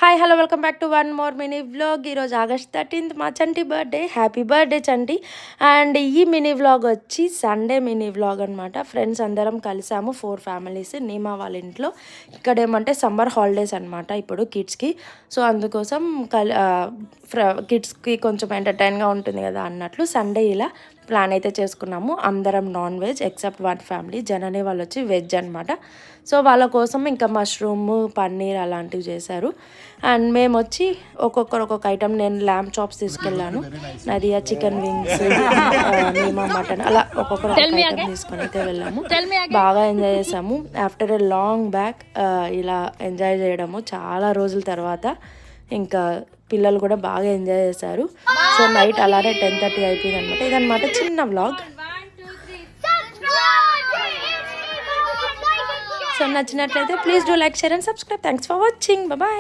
Hi hello welcome back to one more mini vlog. ఈరోజు August 13th మా Chanti birthday. Happy birthday Chanti. And ఈ mini vlog వచ్చి Sunday mini vlog అనమాట. Friends అందరం కలిసాము, 4 ఫ్యామిలీస్ నీమా వాళ్ళ ఇంట్లో. ఇక్కడ ఏమంటే సమ్మర్ హాలిడేస్ అనమాట ఇప్పుడు కిడ్స్కి. సో అందుకోసం కిడ్స్కి కొంచెం ఎంటర్టైన్గా ఉంటుంది కదా అన్నట్లు సండే ఇలా ప్లాన్ అయితే చేసుకున్నాము. అందరం నాన్ వెజ్ ఎక్సెప్ట్ 1 ఫ్యామిలీ, జనని వాళ్ళు వచ్చి వెజ్ అనమాట. సో వాళ్ళ కోసం ఇంకా మష్రూమ్, పన్నీర్ అలాంటివి చేశారు. అండ్ మేము వచ్చి ఒక్కొక్కరు ఒక్కొక్క ఐటమ్, నేను ల్యాంబ్ చాప్స్ తీసుకెళ్ళాను, నదియా చికెన్ వింగ్స్, మేమా మటన్, అలా ఒక్కొక్కరు ఒక్కొక్క ఐటమ్ తీసుకొని అయితే వెళ్ళాము. బాగా ఎంజాయ్ చేసాము. ఆఫ్టర్ ఎ లాంగ్ బ్యాక్ ఇలా ఎంజాయ్ చేయడము చాలా రోజుల తర్వాత. ఇంకా పిల్లలు కూడా బాగా ఎంజాయ్ చేశారు. సో నైట్ అలానే 10:30 అయిపోయింది అనమాట. ఇదనమాట చిన్న వ్లాగ్. సో నచ్చినట్లయితే please do like, share and subscribe. Thanks for watching. Bye.